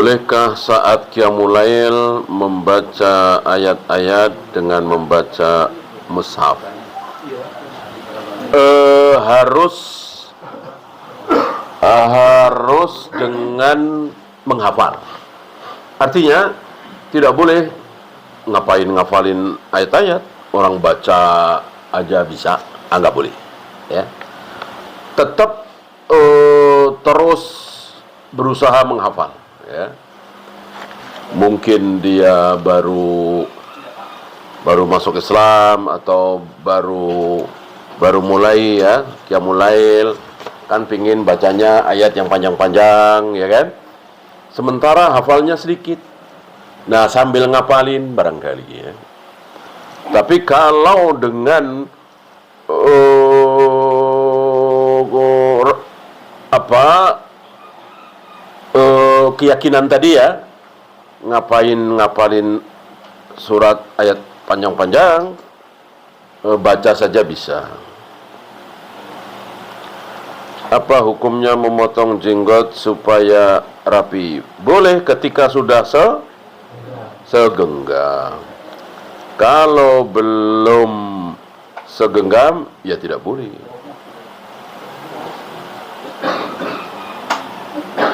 Bolehkah saat Qiyamul Lail membaca ayat-ayat dengan membaca mushaf? Harus dengan menghafal. Artinya tidak boleh ngapain ngafalin ayat-ayat, orang baca aja bisa, nggak boleh. Ya, tetap terus berusaha menghafal. Ya, mungkin dia baru masuk Islam atau baru mulai ya Qiyamul Lail, kan pingin bacanya ayat yang panjang-panjang, ya kan? Sementara hafalnya sedikit. Nah, sambil ngapalin barangkali ya. Tapi kalau dengan keyakinan tadi ya, ngapalin surat ayat panjang-panjang, baca saja bisa. Apa hukumnya memotong jenggot supaya rapi? Boleh ketika sudah segenggam. Kalau belum segenggam, ya tidak boleh.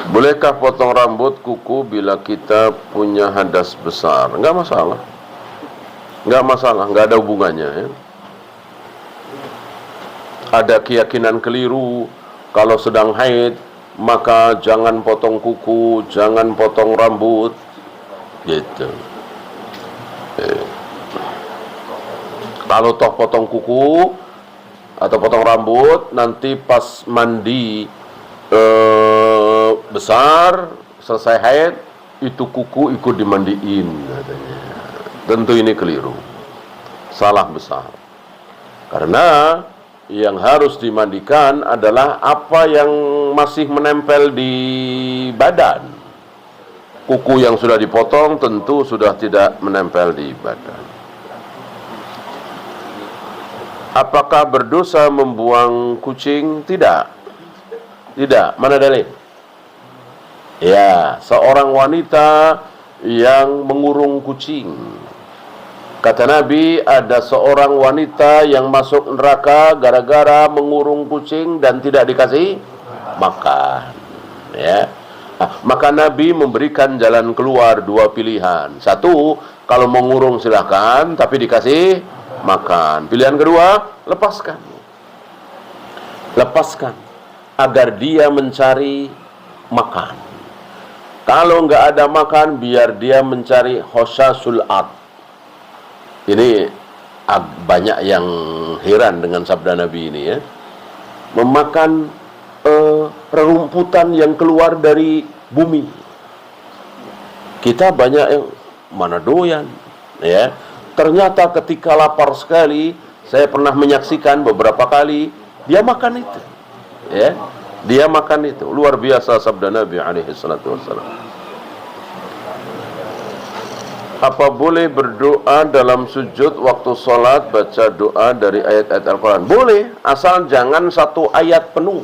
Bolehkah potong rambut kuku bila kita punya hadas besar? Enggak masalah. Enggak ada hubungannya ya. Ada keyakinan keliru, kalau sedang haid maka jangan potong kuku, jangan potong rambut, gitu. Kalau toh potong kuku atau potong rambut, nanti pas mandi besar, selesai haid, itu kuku ikut dimandiin katanya. Tentu ini keliru, salah besar. Karena yang harus dimandikan adalah apa yang masih menempel di badan. Kuku yang sudah dipotong tentu sudah tidak menempel di badan. Apakah berdosa membuang kucing? Tidak. Mana dalil? Ya, seorang wanita yang mengurung kucing. Kata Nabi, ada seorang wanita yang masuk neraka gara-gara mengurung kucing dan tidak dikasih makan. Ya. Maka Nabi memberikan jalan keluar dua pilihan. Satu, kalau mengurung silahkan, tapi dikasih makan. Pilihan kedua, lepaskan agar dia mencari makan. Kalau nggak ada makan, biar dia mencari hosasul ad. Ini banyak yang heran dengan sabda Nabi ini ya. Memakan rerumputan yang keluar dari bumi. Kita banyak yang mana doyan ya. Ternyata ketika lapar sekali, saya pernah menyaksikan beberapa kali dia makan itu. Ya. Dia makan itu. Luar biasa sabda Nabi alaihi salatu wassalam. Apa boleh berdoa dalam sujud waktu sholat baca doa dari ayat-ayat Al-Quran? Boleh, asal jangan satu ayat penuh.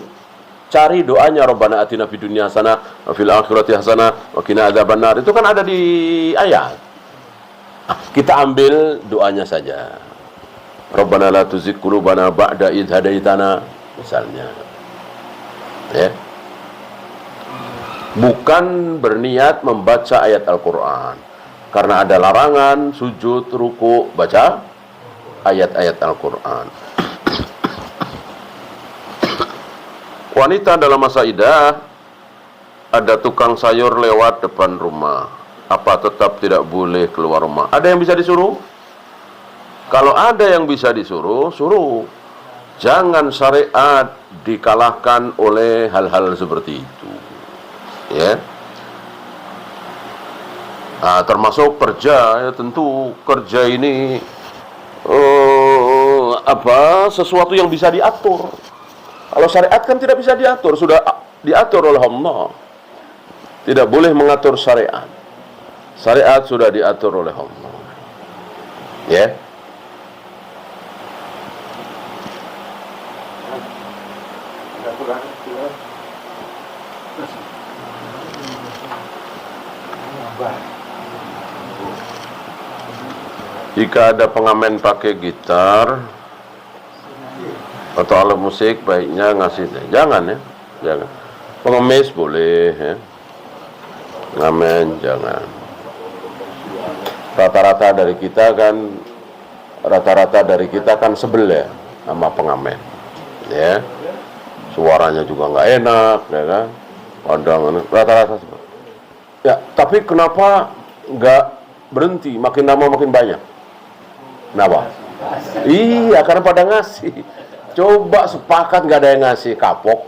Cari doanya, Rabbana atina fid dunya hasanah wa fil akhirati hasanah wa qina adzabannar. Itu kan ada di ayat. Kita ambil doanya saja. Rabbana la tuzigh qulubana ba'da idh hadaitana, misalnya. Ya. Bukan berniat membaca ayat Al-Quran. Karena ada larangan sujud, ruku, baca ayat-ayat Al-Quran. Wanita dalam masa idah, ada tukang sayur lewat depan rumah. Apa tetap tidak boleh keluar rumah? Ada yang bisa disuruh? Kalau ada yang bisa disuruh, suruh. Jangan syariat dikalahkan oleh hal-hal seperti itu. Ya. Nah, termasuk kerja ya, tentu kerja ini sesuatu yang bisa diatur. Kalau syariat kan tidak bisa diatur, sudah diatur oleh Allah. Tidak boleh mengatur syariat. Syariat sudah diatur oleh Allah. Ya. Jika ada pengamen pakai gitar atau alat musik, baiknya ngasih. Jangan ya, jangan. Pengemis boleh ya, ngamen jangan. Rata-rata dari kita kan sebel ya sama pengamen, ya. Suaranya juga nggak enak, ya kan. Rata-rata sebel. Ya, tapi kenapa nggak berhenti? Makin lama makin banyak. Kenapa? Iya, karena pada ngasih. Coba sepakat nggak ada yang ngasih, kapok,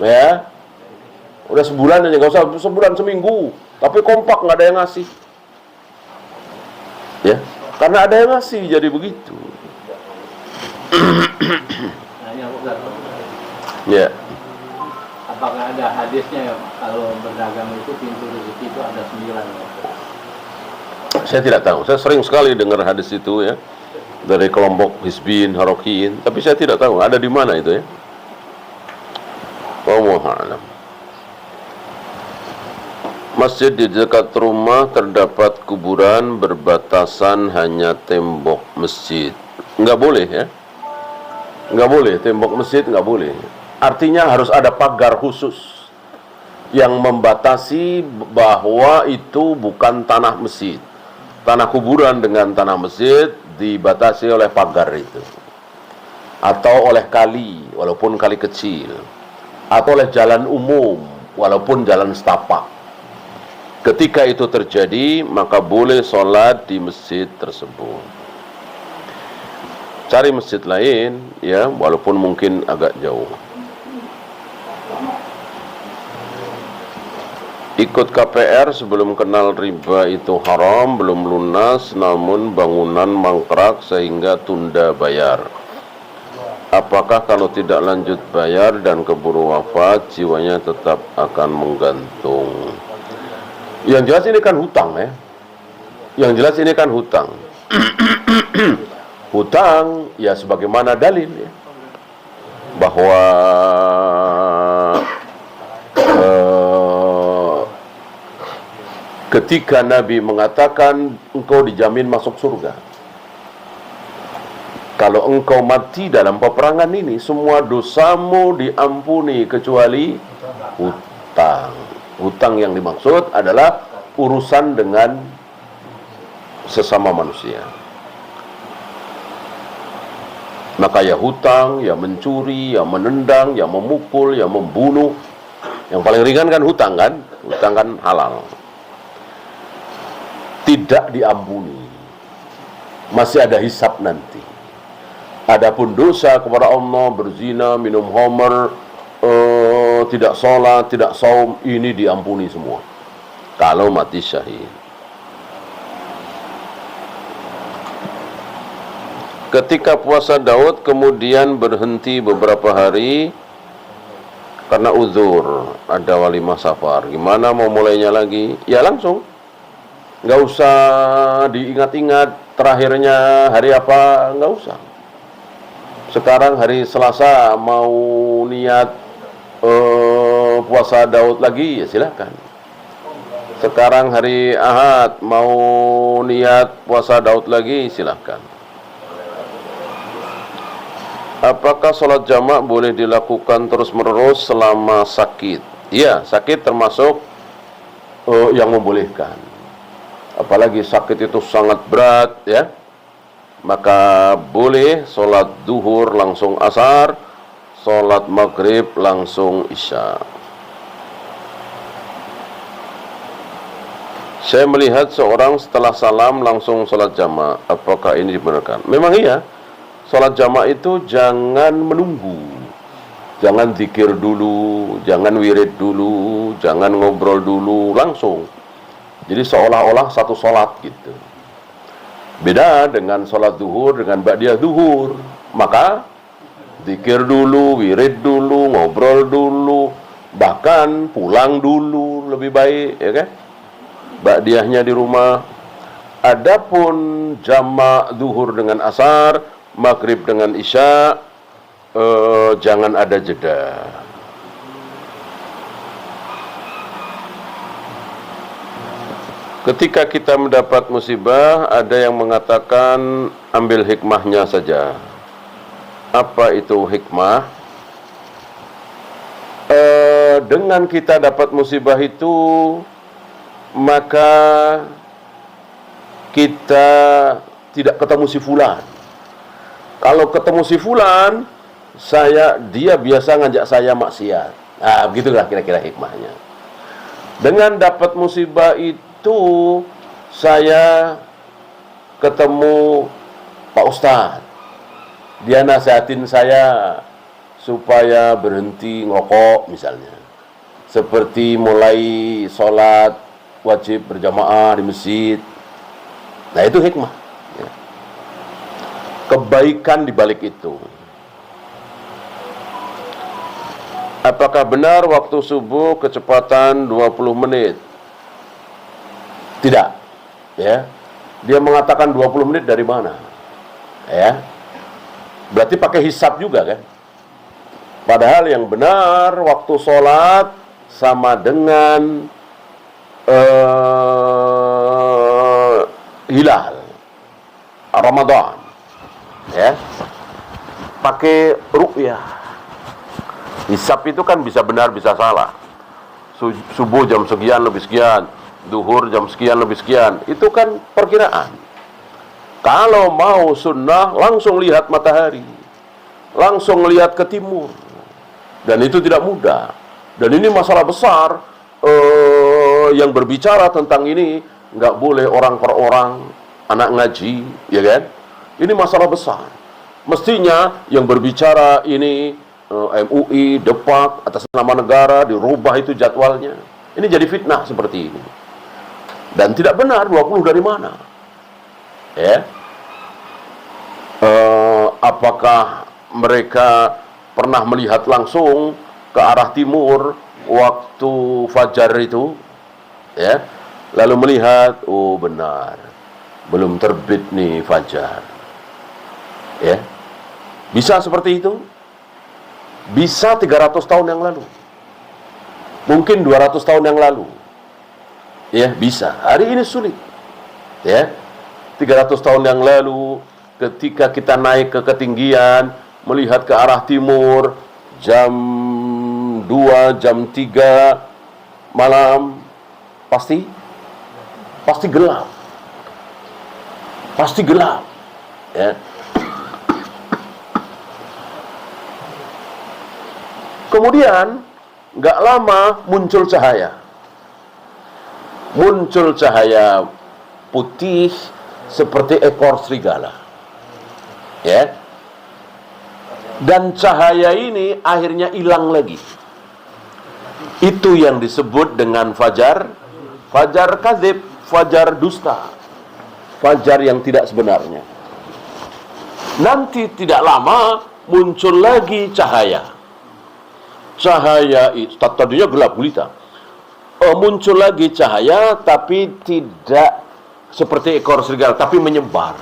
ya. Udah sebulan aja, nggak usah sebulan, seminggu, tapi kompak nggak ada yang ngasih, ya. Karena ada yang ngasih, jadi begitu. Ya. Apakah ada hadisnya ya, kalau berdagang itu pintu rezeki itu ada 9? Saya tidak tahu. Saya sering sekali dengar hadis itu ya, dari kelompok Hizbin, Harokiin, tapi saya tidak tahu ada di mana itu ya. Wallahu a'lam. Masjid di dekat rumah terdapat kuburan, berbatasan hanya tembok masjid. Nggak boleh ya. Nggak boleh, tembok masjid nggak boleh. Artinya harus ada pagar khusus yang membatasi bahwa itu bukan tanah masjid. Tanah kuburan dengan tanah masjid dibatasi oleh pagar itu, atau oleh kali, walaupun kali kecil, atau oleh jalan umum, walaupun jalan setapak. Ketika itu terjadi, maka boleh sholat di masjid tersebut. Cari masjid lain, ya, walaupun mungkin agak jauh. Ikut KPR sebelum kenal riba itu haram, belum lunas, namun bangunan mangkrak sehingga tunda bayar. Apakah kalau tidak lanjut bayar dan keburu wafat, jiwanya tetap akan menggantung? Yang jelas ini kan hutang ya. Yang jelas ini kan hutang. Hutang ya sebagaimana dalil ya, bahwa ketika Nabi mengatakan engkau dijamin masuk surga kalau engkau mati dalam peperangan ini, semua dosamu diampuni kecuali hutang. Hutang yang dimaksud adalah urusan dengan sesama manusia. Maka ya hutang, ya mencuri, ya menendang, ya memukul, ya membunuh. Yang paling ringan kan hutang kan? Hutang kan halal. Tidak diampuni. Masih ada hisab nanti. Adapun dosa kepada Allah, berzina, minum khamr, tidak sholat, tidak saum, ini diampuni semua kalau mati syahid. Ketika puasa Daud kemudian berhenti beberapa hari karena uzur, ada walimah safar, gimana mau mulainya lagi? Ya langsung, nggak usah diingat-ingat terakhirnya hari apa, nggak usah. Sekarang hari Selasa mau niat puasa Daud lagi, ya silakan. Sekarang hari Ahad mau niat puasa Daud lagi, silakan. Apakah sholat jamak boleh dilakukan terus-menerus selama sakit? Iya, sakit termasuk yang membolehkan. Apalagi sakit itu sangat berat, ya. Maka boleh sholat duhur langsung asar, sholat maghrib langsung isya. Saya melihat seorang setelah salam langsung sholat jamak. Apakah ini dibenarkan? Memang iya. Sholat jamak itu jangan menunggu. Jangan zikir dulu, jangan wirid dulu, jangan ngobrol dulu, langsung. Jadi seolah-olah satu sholat gitu. Beda dengan sholat duhur, dengan ba'diyah duhur. Maka zikir dulu, wirid dulu, ngobrol dulu, bahkan pulang dulu lebih baik, ya kan? Ba'diyahnya di rumah. Adapun jamak duhur dengan asar, maghrib dengan isya, jangan ada jeda. Ketika kita mendapat musibah, ada yang mengatakan ambil hikmahnya saja. Apa itu hikmah? Dengan kita dapat musibah itu, maka kita tidak ketemu si fulan. Kalau ketemu si fulan, dia biasa ngajak saya maksiat. Nah, begitulah kira-kira hikmahnya. Dengan dapat musibah itu, saya ketemu Pak Ustadz. Dia nasihatin saya supaya berhenti ngerokok misalnya. Seperti mulai sholat wajib berjamaah di masjid. Nah, itu hikmah. Ya. Kebaikan di balik itu. Apakah benar waktu subuh kecepatan 20 menit? Tidak. Ya. Dia mengatakan 20 menit dari mana? Ya. Berarti pakai hisab juga kan? Padahal yang benar waktu sholat sama dengan hilal Ramadan. Ya. Pakai ru'yah. Hisab itu kan bisa benar bisa salah. Subuh jam sekian lebih sekian, duhur jam sekian lebih sekian. Itu kan perkiraan. Kalau mau sunnah, langsung lihat matahari, langsung lihat ke timur. Dan itu tidak mudah. Dan ini masalah besar. Yang berbicara tentang ini nggak boleh orang per orang, anak ngaji, ya kan? Ini masalah besar. Mestinya yang berbicara ini MUI, Depak, atas nama negara, dirubah itu jadwalnya. Ini jadi fitnah seperti ini. Dan tidak benar 20 dari mana? Ya. Apakah mereka pernah melihat langsung ke arah timur waktu fajar itu? Ya. Lalu melihat, oh benar, belum terbit nih fajar. Ya. Bisa seperti itu? Bisa 300 tahun yang lalu. Mungkin 200 tahun yang lalu. Ya, bisa. Hari ini sulit. Ya. 300 tahun yang lalu ketika kita naik ke ketinggian, melihat ke arah timur jam 2, jam 3 malam, pasti gelap. Pasti gelap. Ya. Kemudian nggak lama muncul cahaya. Muncul cahaya putih seperti ekor serigala. Ya. Dan cahaya ini akhirnya hilang lagi. Itu yang disebut dengan fajar kadzib, fajar dusta. Fajar yang tidak sebenarnya. Nanti tidak lama muncul lagi cahaya. Cahaya itu tadinya gelap gulita. Muncul lagi cahaya tapi tidak seperti ekor serigala, tapi menyebar.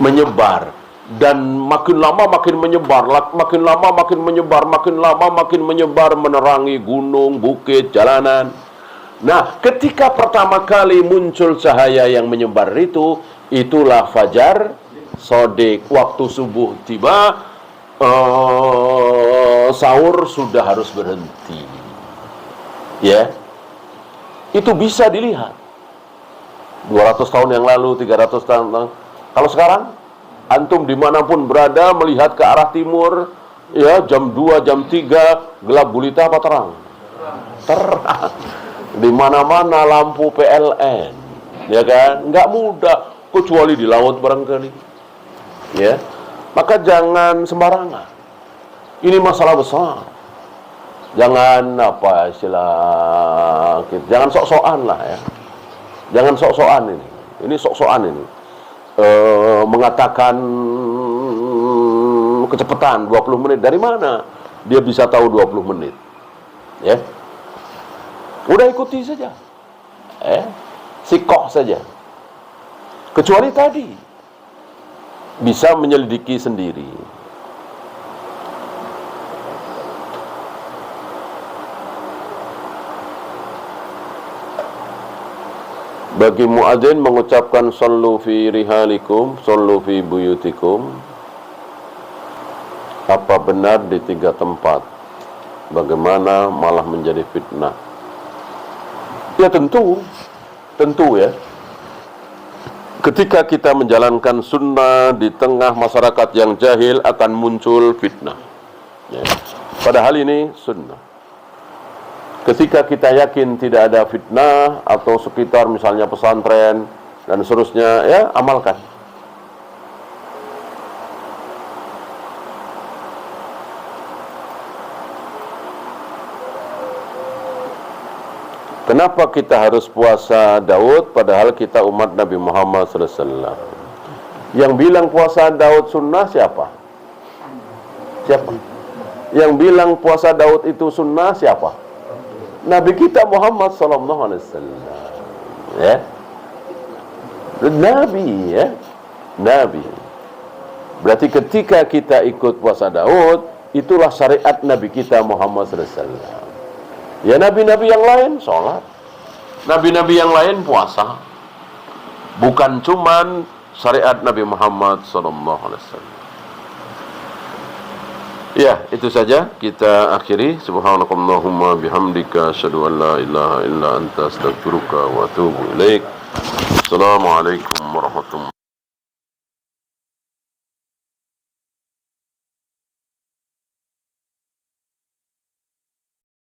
Menyebar. Dan makin lama makin menyebar, makin lama makin menyebar, makin lama makin menyebar, menerangi gunung, bukit, jalanan. Nah, ketika pertama kali muncul cahaya yang menyebar itu, itulah fajar shadiq. Waktu subuh tiba, sahur sudah harus berhenti. Ya. Itu bisa dilihat. 200 tahun yang lalu, 300 tahun. Kalau sekarang, antum dimanapun berada melihat ke arah timur, ya jam 2, jam 3, gelap gulita apa terang? Terang. Di mana-mana lampu PLN, ya kan? Nggak mudah, kecuali di laut barangkali. Ya, maka jangan sembarangan. Ini masalah besar. Jangan apa istilah, jangan sok-sokan lah ya. Jangan sok-sokan ini. Ini sok-sokan ini. Mengatakan kecepatan 20 menit. Dari mana dia bisa tahu 20 menit? Ya. Udah ikuti saja. Sikoh saja. Kecuali tadi bisa menyelidiki sendiri. Bagi muadzin mengucapkan sallu fi rihalikum, sallu fi buyutikum, apa benar di 3 tempat? Bagaimana malah menjadi fitnah? Ya tentu ya. Ketika kita menjalankan sunnah di tengah masyarakat yang jahil akan muncul fitnah. Ya. Padahal ini sunnah. Ketika kita yakin tidak ada fitnah atau sekitar misalnya pesantren dan seterusnya, ya amalkan. Kenapa kita harus puasa Daud padahal kita umat Nabi Muhammad SAW? Yang bilang puasa Daud sunnah siapa? Siapa? Yang bilang puasa Daud itu sunnah siapa? Nabi kita Muhammad SAW. Ya. Nabi ya. Nabi. Berarti ketika kita ikut puasa Daud, itulah syariat Nabi kita Muhammad SAW. Ya nabi-nabi yang lain sholat, nabi-nabi yang lain puasa, bukan cuman syariat Nabi Muhammad SAW. Ya, itu saja kita akhiri. Subhanakallahumma bihamdika asyhadu an la ilaha illa anta astaghfiruka wa atubu ilaik. Assalamualaikum warahmatullahi wabarakatuh.